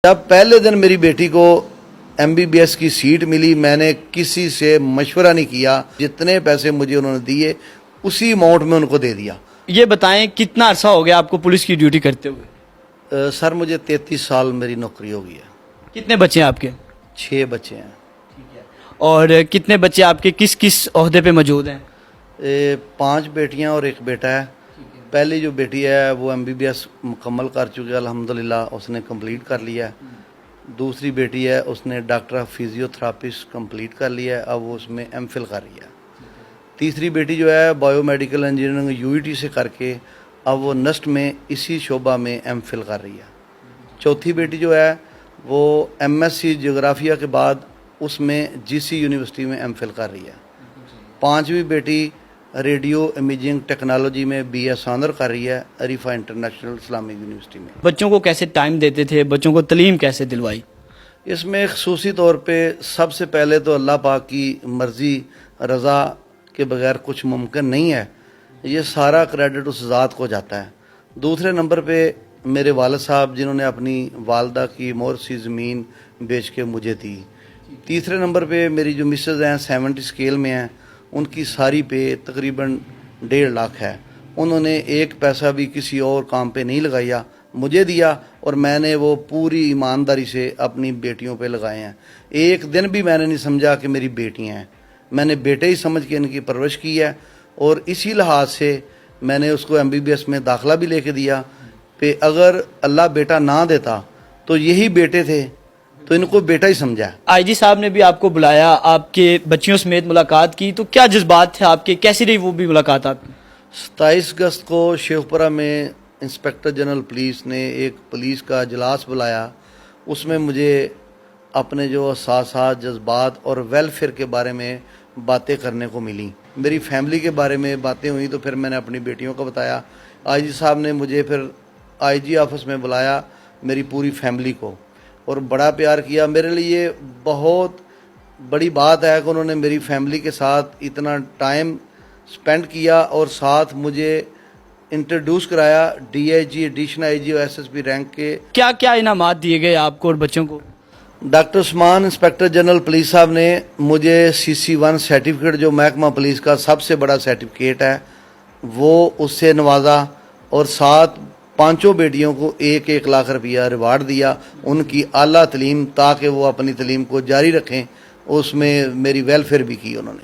جب پہلے دن میری بیٹی کو MBBS کی سیٹ ملی، میں نے کسی سے مشورہ نہیں کیا، جتنے پیسے مجھے انہوں نے دیے اسی اماؤنٹ میں ان کو دے دیا۔ یہ بتائیں کتنا عرصہ ہو گیا آپ کو پولیس کی ڈیوٹی کرتے ہوئے؟ سر مجھے 33 سال میری نوکری ہو گئی ہے۔ کتنے بچے ہیں آپ کے؟ 6 بچے ہیں۔ اور کتنے بچے آپ کے کس کس عہدے پہ موجود ہیں؟ 5 بیٹیاں اور 1 بیٹا ہے۔ پہلی جو بیٹی ہے وہ MBBS مکمل کر چکی ہے، الحمدللہ اس نے کمپلیٹ کر لیا ہے۔ دوسری بیٹی ہے اس نے doctor of physio therapist complete کر لیا ہے، اب وہ اس میں MPhil کر رہی ہے۔ تیسری بیٹی جو ہے بایو میڈیکل انجینئرنگ UET سے کر کے اب وہ نسٹ میں اسی شعبہ میں MPhil کر رہی ہے۔ چوتھی بیٹی جو ہے وہ MSc جغرافیہ کے بعد اس میں GC یونیورسٹی میں MPhil کر رہی ہے۔ 5ویں بیٹی ریڈیو امیجنگ ٹیکنالوجی میں BS آنر کر رہی ہے عریفہ انٹرنیشنل اسلامک یونیورسٹی میں۔ بچوں کو کیسے ٹائم دیتے تھے؟ بچوں کو تعلیم کیسے دلوائی؟ اس میں خصوصی طور پہ سب سے پہلے تو اللہ پاک کی مرضی رضا کے بغیر کچھ ممکن نہیں ہے، یہ سارا کریڈٹ اس ذات کو جاتا ہے۔ دوسرے نمبر پہ میرے والد صاحب جنہوں نے اپنی والدہ کی مورثی زمین بیچ کے مجھے دی۔ تیسرے نمبر پہ میری جو مسز ہیں 70 اسکیل میں ہیں، ان کی ساری پہ تقریباً 1.5 لاکھ ہے۔ انہوں نے 1 پیسہ بھی کسی اور کام پہ نہیں لگایا، مجھے دیا اور میں نے وہ پوری ایمانداری سے اپنی بیٹیوں پہ لگائے ہیں۔ ایک دن بھی میں نے نہیں سمجھا کہ میری بیٹیاں ہیں، میں نے بیٹے ہی سمجھ کے ان کی پرورش کی ہے، اور اسی لحاظ سے میں نے اس کو MBBS میں داخلہ بھی لے کے دیا کہ اگر اللہ بیٹا نہ دیتا تو یہی بیٹے تھے، تو ان کو بیٹا ہی سمجھا۔ IG صاحب نے بھی آپ کو بلایا، آپ کے بچیوں سمیت ملاقات کی، تو کیا جذبات تھے آپ کے؟ کیسی رہی وہ بھی ملاقات آپ کی؟ 27 اگست کو شیخوپورہ میں انسپیکٹر جنرل پولیس نے ایک پولیس کا اجلاس بلایا، اس میں مجھے اپنے جو احساسات، جذبات اور ویلفیئر کے بارے میں باتیں کرنے کو ملی۔ میری فیملی کے بارے میں باتیں ہوئیں تو پھر میں نے اپنی بیٹیوں کو بتایا۔ IG صاحب نے مجھے پھر IG آفس میں بلایا، میری پوری فیملی کو، اور بڑا پیار کیا۔ میرے لیے بہت بڑی بات ہے کہ انہوں نے میری فیملی کے ساتھ اتنا ٹائم سپینڈ کیا اور ساتھ مجھے انٹروڈیوس کرایا DIG، ایڈیشنل IG اور SSP رینک کے۔ کیا کیا انعامات دیے گئے آپ کو اور بچوں کو؟ ڈاکٹر عثمان انسپیکٹر جنرل پولیس صاحب نے مجھے CC1 سرٹیفکیٹ، جو محکمہ پولیس کا سب سے بڑا سرٹیفکیٹ ہے، وہ اس سے نوازا، اور ساتھ 5 بیٹیوں کو 1 لاکھ روپیہ ریوارڈ دیا ان کی اعلیٰ تعلیم، تاکہ وہ اپنی تعلیم کو جاری رکھیں۔ اس میں میری ویلفیئر بھی کی انہوں نے۔